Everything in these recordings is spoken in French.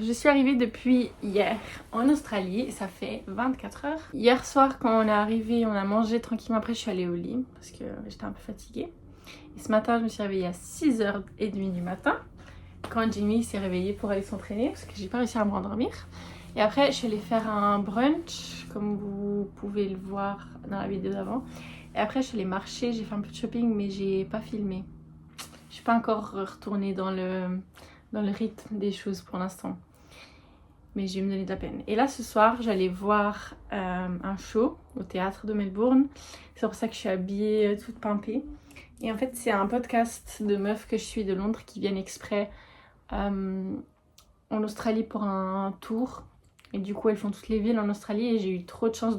je suis arrivée depuis hier en Australie, ça fait 24 heures. Hier soir quand on est arrivé, on a mangé tranquillement, après je suis allée au lit parce que j'étais un peu fatiguée. Et ce matin je me suis réveillée à 6h30 du matin quand Jimmy s'est réveillé pour aller s'entraîner parce que j'ai pas réussi à me rendormir. Et après je suis allée faire un brunch comme vous pouvez le voir dans la vidéo d'avant. Et après je suis allée marcher, j'ai fait un peu de shopping mais j'ai pas filmé. Je suis pas encore retournée dans le rythme des choses pour l'instant. Mais je vais me donner de la peine. Et là ce soir j'allais voir un show au théâtre de Melbourne. C'est pour ça que je suis habillée toute pimpée. Et en fait c'est un podcast de meufs que je suis de Londres qui viennent exprès en Australie pour un tour. Et du coup elles font toutes les villes en Australie et j'ai eu trop de chance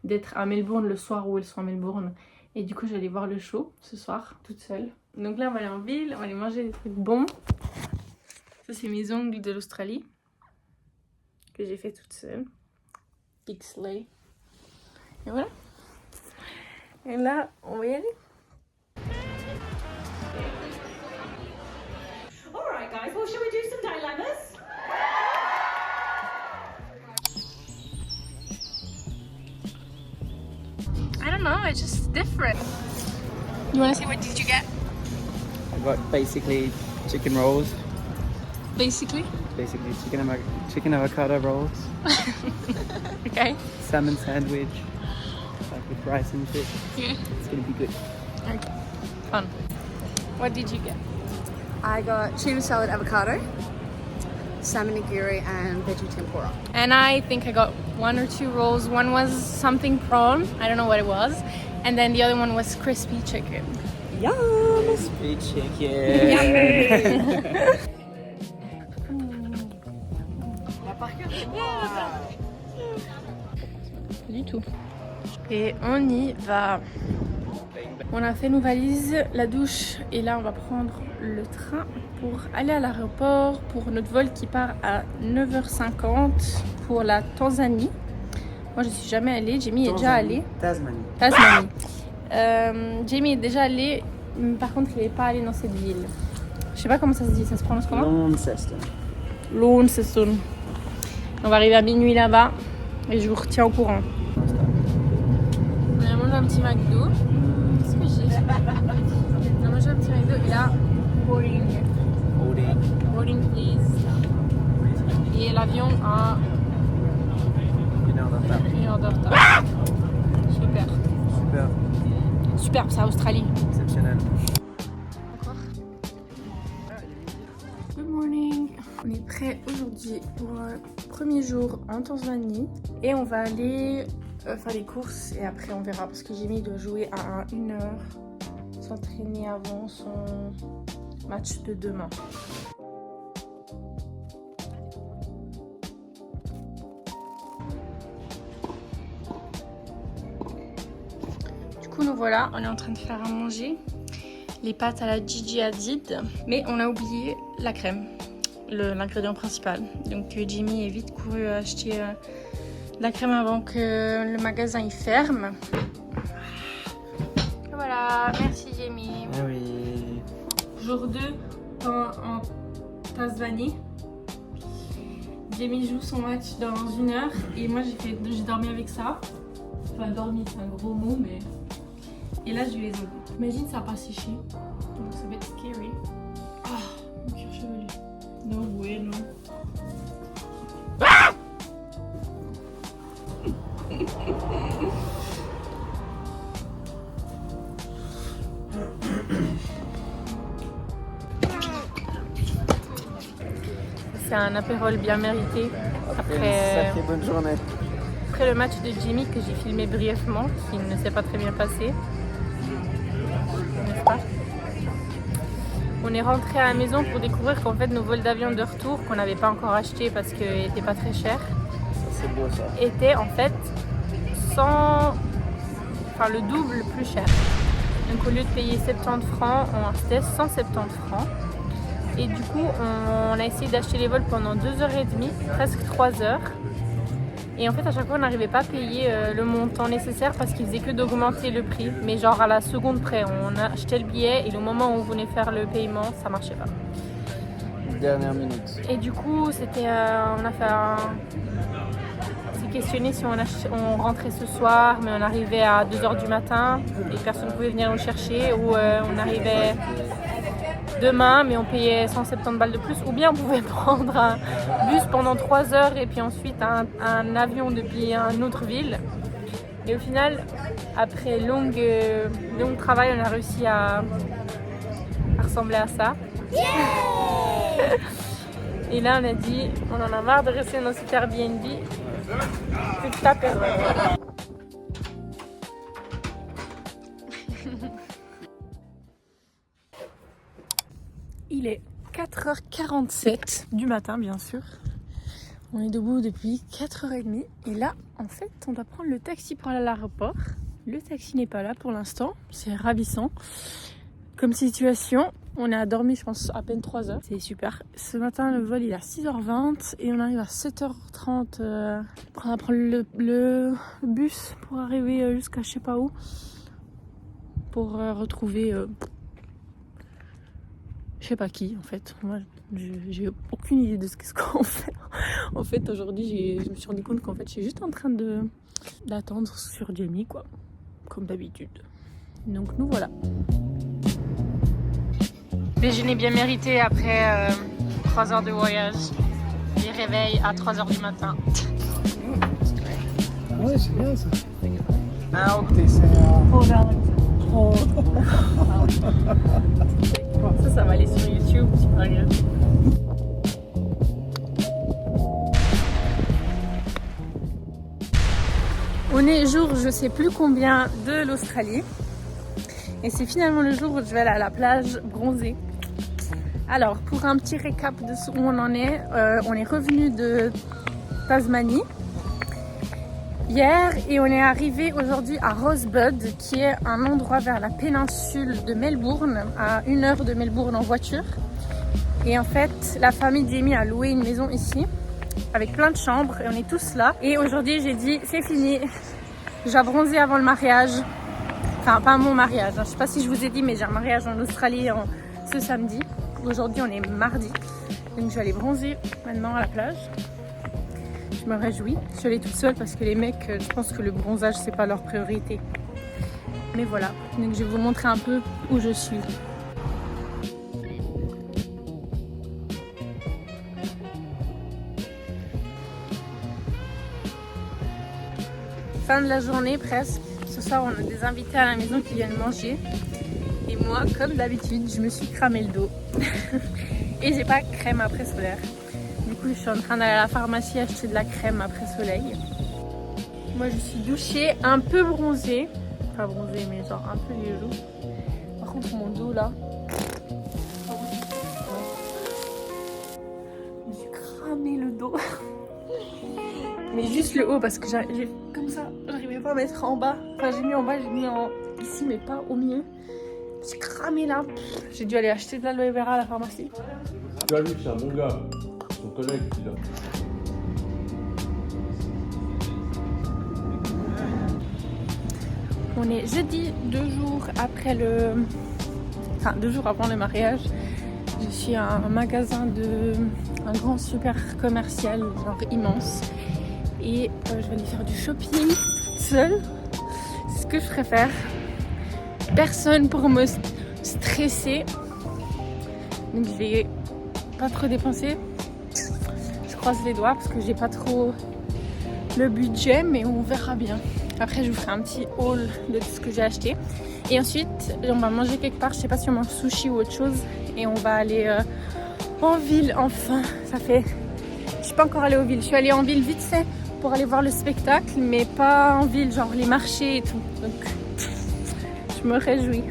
d'être à Melbourne le soir où elles sont à Melbourne. Et du coup j'allais voir le show ce soir toute seule. Donc là on va aller en ville, on va aller manger des trucs bons. Ça c'est mes ongles de l'Australie que j'ai fait toute seule. Big Slay. Et voilà. Et là on va y aller. Alright guys, well shall we do some dilemmas? I don't know, it's just different. You want to say what did you get? I got basically chicken rolls. Basically. Basically chicken avocado rolls. Okay. Salmon sandwich. Like with rice and shit. Yeah. It's gonna be good. Okay. Fun. What did you get? I got tuna salad avocado, salmon nigiri and veggie tempura. And I think I got 1 or 2 rolls. One was something prawn, I don't know what it was. And then the other one was crispy chicken. Yum! Crispy chicken! Pas du tout. Et on y va. On a fait nos valises, la douche et là on va prendre le train pour aller à l'aéroport pour notre vol qui part à 9h50 pour la Tanzanie. Moi je suis jamais allée, Jamie est déjà allé. Tasmanie. Jamie est déjà allé, mais par contre il n'est pas allé dans cette ville. Je sais pas comment ça se dit, ça se prononce comment? Launceston. Launceston. On va arriver à minuit là-bas et je vous retiens au courant. On a mangé un petit McDo. Qu'est-ce que j'ai? On a mangé un petit McDo et là, boarding. Boarding please. Et l'avion a 1 heure de retard. Super. Super, c'est Australie. Exceptionnel. Good morning. On est prêt aujourd'hui pour le premier jour en Tanzanie et on va aller faire les courses et après on verra parce que Jimmy doit jouer à 1h, s'entraîner avant son match de demain. Du coup nous voilà, on est en train de faire à manger les pâtes à la Gigi Hadid, mais on a oublié la crème, l'ingrédient principal. Donc Jimmy est vite couru acheter la crème avant que le magasin y ferme. Voilà, merci Jamie. Ah oui. Jour 2 en Tasmanie. Jamie joue son match dans 1 heure et moi j'ai dormi avec ça. Enfin dormi c'est un gros mot mais... Et là j'ai les ongles. Imagine ça n'a pas séché. Donc ça va être scary. Ah, mon cuir chevelu. No way, non. C'est un apérole bien mérité Sacrée bonne journée. après le match de Jimmy que j'ai filmé brièvement, qui ne s'est pas très bien passé. N'est-ce pas? On est rentré à la maison pour découvrir qu'en fait nos vols d'avion de retour, qu'on n'avait pas encore acheté parce qu'ils n'étaient pas très chers, C'est beau ça. étaient en fait le double plus cher. Donc au lieu de payer 70 francs, c'était 170 francs. Et du coup, on a essayé d'acheter les vols pendant 2h30, presque 3h. Et en fait, à chaque fois, on n'arrivait pas à payer le montant nécessaire parce qu'il faisait que d'augmenter le prix. Mais genre à la seconde près, on a acheté le billet et le moment où on venait faire le paiement, ça marchait pas. dernière minute. Et du coup, c'était, on a fait on s'est questionné si on rentrait ce soir, mais on arrivait à 2h du matin et personne ne pouvait venir nous chercher, ou on arrivait demain, mais on payait 170 balles de plus, ou bien on pouvait prendre un bus pendant 3 heures et puis ensuite un avion depuis une autre ville. Et au final, après long travail, on a réussi à ressembler à ça. Et là, on a dit, on en a marre de rester dans cet Airbnb. C'est ta période. Il est 4h47 du matin, bien sûr. On est debout depuis 4h30. Et là, en fait, on doit prendre le taxi pour aller à l'aéroport. Le taxi n'est pas là pour l'instant. C'est ravissant comme situation. On a dormi, je pense, à peine 3 heures. C'est super. Ce matin, le vol il est à 6h20 et on arrive à 7h30. On va prendre le bus pour arriver jusqu'à je sais pas où. Pour retrouver... je sais pas qui en fait. Moi, j'ai aucune idée de ce qu'on fait. En fait, aujourd'hui, je me suis rendu compte qu'en fait, je suis juste en train d'attendre sur Jamie, quoi. Comme d'habitude. Donc, nous voilà. Déjeuner bien mérité après 3 heures de voyage. Et réveil à 3 heures du matin. Ouais, c'est bien ça. Ah, ok, c'est ça va aller sur YouTube, c'est pas grave. On est jour je sais plus combien de l'Australie. Et c'est finalement le jour où je vais aller à la plage bronzer. Alors, pour un petit récap de où on en est, on est revenu de Tasmanie hier et on est arrivé aujourd'hui à Rosebud, qui est un endroit vers la péninsule de Melbourne, à 1 heure de Melbourne en voiture. Et en fait, la famille Jamie a loué une maison ici, avec plein de chambres, et on est tous là. Et aujourd'hui, j'ai dit, c'est fini, j'ai bronzé avant le mariage. Enfin, pas mon mariage, hein. Je sais pas si je vous ai dit, mais j'ai un mariage en Australie ce samedi. Aujourd'hui, on est mardi, donc je vais aller bronzer maintenant à la plage. Je me réjouis. Je suis allée toute seule parce que les mecs, je pense que le bronzage, c'est pas leur priorité. Mais voilà, donc je vais vous montrer un peu où je suis. Fin de la journée presque. Ce soir, on a des invités à la maison qui viennent manger. Et moi, comme d'habitude, je me suis cramé le dos. Et j'ai pas de crème après solaire. Du coup, je suis en train d'aller à la pharmacie acheter de la crème après soleil. Moi, je suis douchée, un peu bronzée. Pas bronzée, mais genre un peu les joues. Par contre, mon dos là. Je me suis cramé le dos. Mais juste le haut parce que j'ai comme ça, j'arrivais pas à mettre en bas. Enfin, j'ai mis en bas, j'ai mis ici, mais pas au milieu. J'ai cramé là. J'ai dû aller acheter de l'aloe vera à la pharmacie. Tu as vu que c'est un bon gars, son collègue qui l'a. On est jeudi, 2 jours après Enfin, 2 jours avant le mariage. Je suis à un magasin un grand super commercial, genre immense. Et je vais aller faire du shopping toute seule. C'est ce que je préfère. Personne pour me stresser. Donc je vais pas trop dépenser. Je croise les doigts parce que j'ai pas trop le budget, mais on verra bien. Après je vous ferai un petit haul de tout ce que j'ai acheté. Et ensuite on va manger quelque part. Je sais pas si on mange sushi ou autre chose. Et on va aller en ville enfin. Je suis pas encore allée aux villes. Je suis allée en ville vite fait pour aller voir le spectacle, mais pas en ville, genre les marchés et tout. Donc je me réjouis.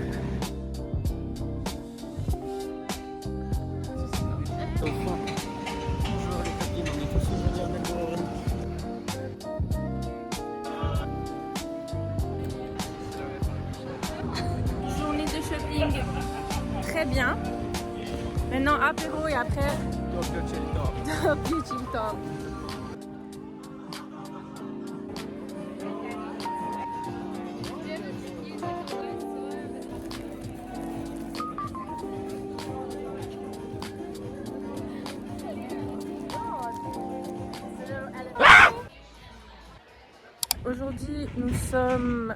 Journée de shopping très bien. Maintenant apéro et après Tokyo Chill Talk. aujourd'hui nous sommes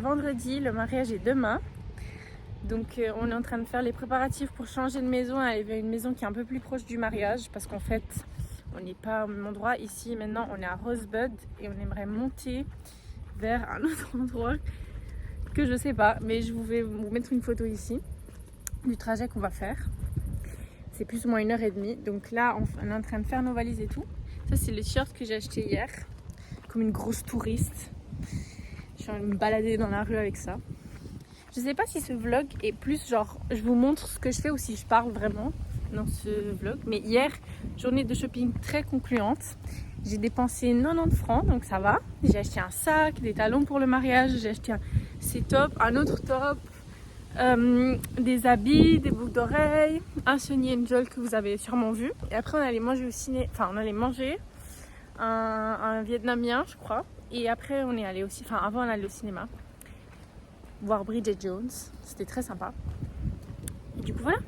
vendredi, le mariage est demain. Donc on est en train de faire les préparatifs pour changer de maison, aller vers une maison qui est un peu plus proche du mariage parce qu'en fait on n'est pas au même endroit ici. Maintenant on est à Rosebud et on aimerait monter vers un autre endroit que je sais pas, mais je vais vous mettre une photo ici du trajet qu'on va faire. C'est plus ou moins 1h30. Donc là on est en train de faire nos valises et tout. Ça c'est le t-shirt que j'ai acheté hier, comme une grosse touriste. Je suis en train de me balader dans la rue avec ça. Je sais pas si ce vlog est plus genre je vous montre ce que je fais ou si je parle vraiment dans ce vlog. Mais hier, journée de shopping très concluante. J'ai dépensé 90 francs, donc ça va. J'ai acheté un sac, des talons pour le mariage, j'ai acheté ces tops, un autre top, des habits, des boucles d'oreilles, un Sonny Angel que vous avez sûrement vu. Et après on allait manger au ciné, enfin on allait manger un vietnamien je crois. Et après on est allé aussi, enfin avant on allait au cinéma voir Bridget Jones, c'était très sympa. Et du coup voilà,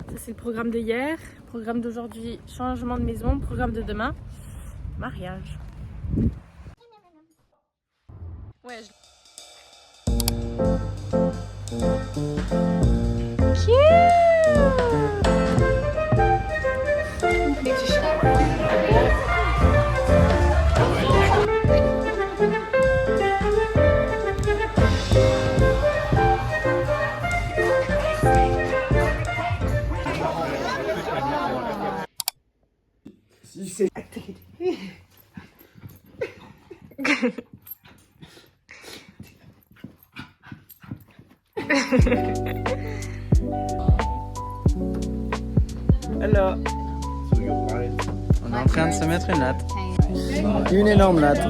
ça c'est le programme de hier, programme d'aujourd'hui, changement de maison, programme de demain, mariage. Ouais. Hello. On est en train de se mettre une latte. Une énorme latte.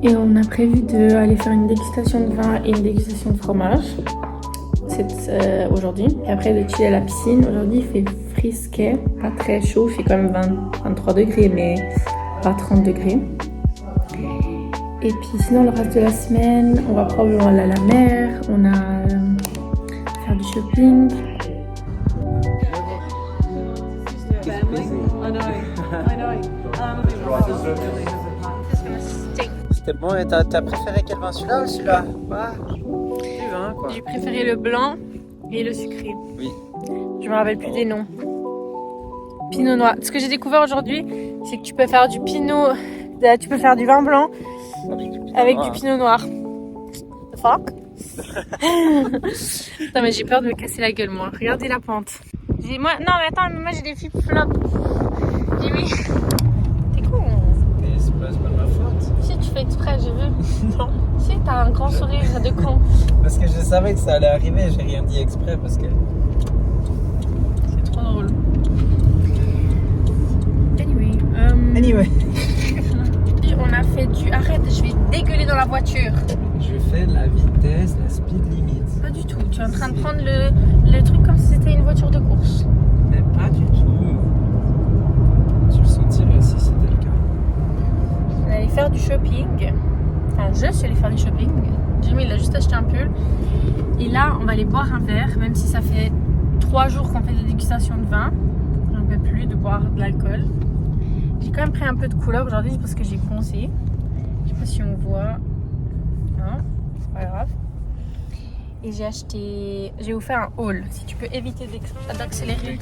Et on a prévu d'aller faire une dégustation de vin et une dégustation de fromage aujourd'hui. Et après de chiller à la piscine. Aujourd'hui il fait frisquet, pas très chaud, il fait quand même 23 degrés mais pas 30 degrés. Et puis sinon le reste de la semaine, on va probablement aller à la mer, on a faire du shopping. C'était bon et t'as préféré quel vin, celui-là ou celui-là? Bah, du vin quoi. J'ai préféré le blanc et le sucré. Oui. Je me rappelle plus des noms. Pinot noir. Ce que j'ai découvert aujourd'hui, c'est que tu peux faire du pinot, tu peux faire du vin blanc avec du pinot noir. The fuck? Attends mais j'ai peur de me casser la gueule moi. Regardez la pente. Non mais attends, moi j'ai des flip-flops. J'ai mis. T'es con. C'est pas de ma faute. Si tu fais exprès, j'ai vu. Non. Si t'as un grand sourire de con. Parce que je savais que ça allait arriver, j'ai rien dit exprès parce que... C'est trop drôle. Anyway. On a fait du... Arrête, je vais dégueuler dans la voiture. Je fais la vitesse, la speed limit. Pas du tout, tu es en train de prendre le truc comme si c'était une voiture de course. Mais pas du tout. Tu le sentirais si c'était le cas. On allait faire du shopping. Enfin, je suis allée faire du shopping. Jimmy, il a juste acheté un pull. Et là, on va aller boire un verre, même si ça fait 3 jours qu'on fait des dégustations de vin. J'en peux plus de boire de l'alcool. J'ai quand même pris un peu de couleur aujourd'hui parce que j'ai foncé. Je sais pas si on voit. Non, c'est pas grave. Et j'ai offert un haul. Si tu peux éviter d'accélérer.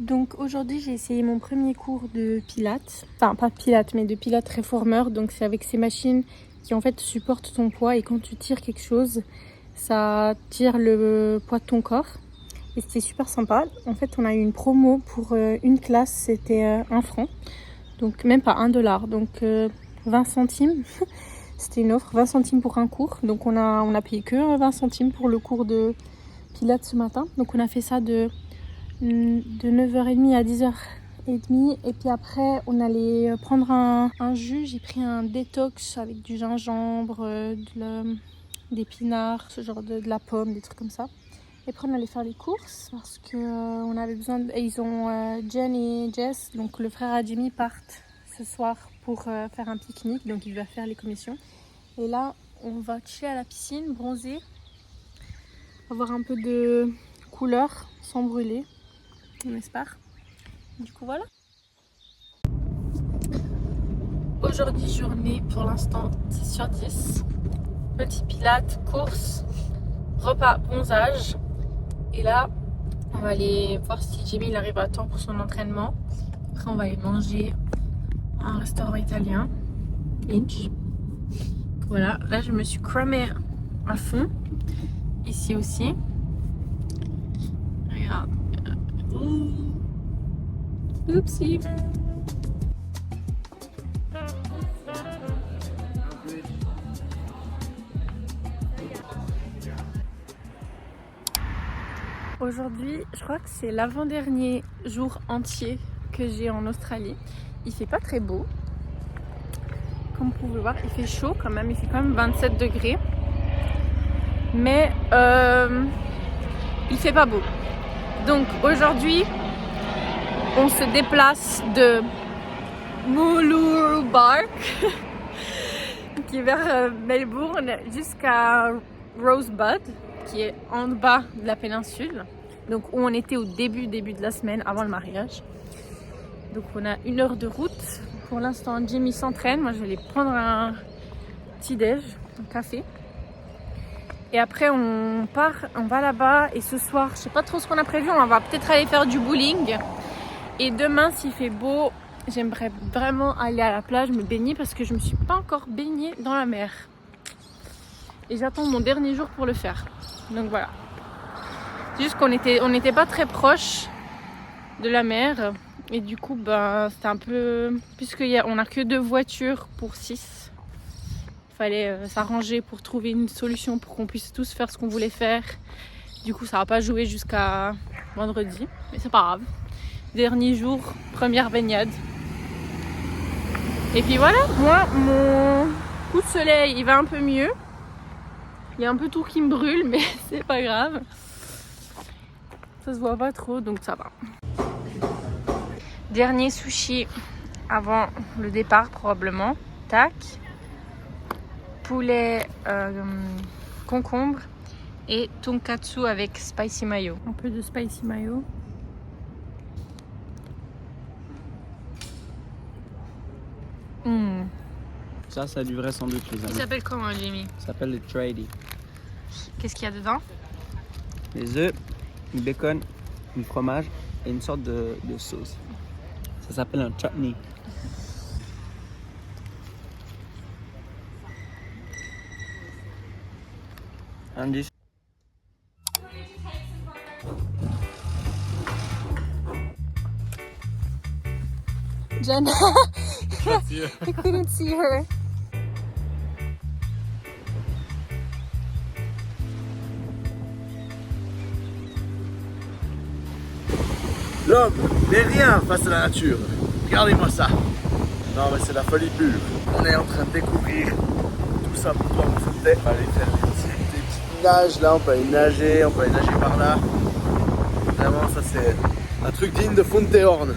Donc aujourd'hui j'ai essayé mon premier cours de pilates, enfin pas pilates mais de pilates réformeur, donc c'est avec ces machines qui en fait supportent ton poids et quand tu tires quelque chose ça tire le poids de ton corps et c'était super sympa. En fait on a eu une promo pour une classe, c'était 1 franc, donc même pas $1, donc 20 centimes. C'était une offre, 20 centimes pour un cours, donc on a payé que 20 centimes pour le cours de pilates ce matin. Donc on a fait ça de 9h30 à 10h30 et puis après on allait prendre un jus. J'ai pris un détox avec du gingembre, d'épinards, ce genre de la pomme, des trucs comme ça. Et après on allait faire les courses parce que on avait besoin ils ont Jen et Jess, donc le frère à Jimmy, partent ce soir pour faire un pique-nique, donc il va faire les commissions. Et là on va chiller à la piscine, bronzer, avoir un peu de couleur sans brûler, on espère. Du coup voilà. Aujourd'hui journée pour l'instant 10 sur 10. Petit pilates, course, repas, bronzage. Et là on va aller voir si Jamie il arrive à temps pour son entraînement. Après on va aller manger à un restaurant italien. Lynch. Voilà, là je me suis cramée à fond. Ici aussi. Regarde. Oupsie. Aujourd'hui, je crois que c'est l'avant-dernier jour entier que j'ai en Australie. Il fait pas très beau. Comme vous pouvez voir, il fait chaud quand même. Il fait quand même 27 degrés. Mais il fait pas beau. Donc aujourd'hui, on se déplace de Mooloolbark, qui est vers Melbourne, jusqu'à Rosebud, qui est en bas de la péninsule. Donc où on était au début de la semaine, avant le mariage. Donc on a 1 heure de route. Pour l'instant, Jamie s'entraîne. Moi, je vais aller prendre un petit déj, un café. Et après, on part, on va là-bas. Et ce soir, je sais pas trop ce qu'on a prévu. On va peut-être aller faire du bowling. Et demain, s'il fait beau, j'aimerais vraiment aller à la plage, me baigner, parce que je me suis pas encore baignée dans la mer. Et j'attends mon dernier jour pour le faire. Donc voilà. C'est juste qu'on n'était pas très proche de la mer. Et du coup, c'était un peu... Puisqu'on n'a que 2 voitures pour 6. Il fallait s'arranger pour trouver une solution pour qu'on puisse tous faire ce qu'on voulait faire. Du coup, ça va pas jouer jusqu'à vendredi. Mais c'est pas grave. Dernier jour, première baignade. Et puis voilà, moi, mon coup de soleil, il va un peu mieux. Il y a un peu tout qui me brûle, mais c'est pas grave. Ça se voit pas trop, donc ça va. Dernier sushi avant le départ probablement. Tac. Poulet concombre et tonkatsu avec spicy mayo. Un peu de spicy mayo. Ça, c'est du vrai sandwich, les Il amis. s'appelle comment, Jamie? Ça s'appelle le tradie. Qu'est-ce qu'il y a dedans? Les œufs, du bacon, du fromage et une sorte de sauce. Ça s'appelle un chutney. Andy. Jenna, I couldn't see her. L'homme n'est rien face à la nature. Regardez-moi ça. Non mais c'est la folie pure. On est en train de découvrir tout ça pour toi. On peut aller faire des petites nages là, on peut aller nager, par là. Vraiment ça c'est un truc digne de Funteorn.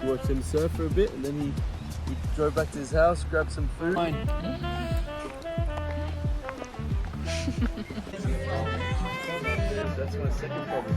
Watched him surf for a bit and then he drove back to his house, grabbed some food. Fine. That's my second problem.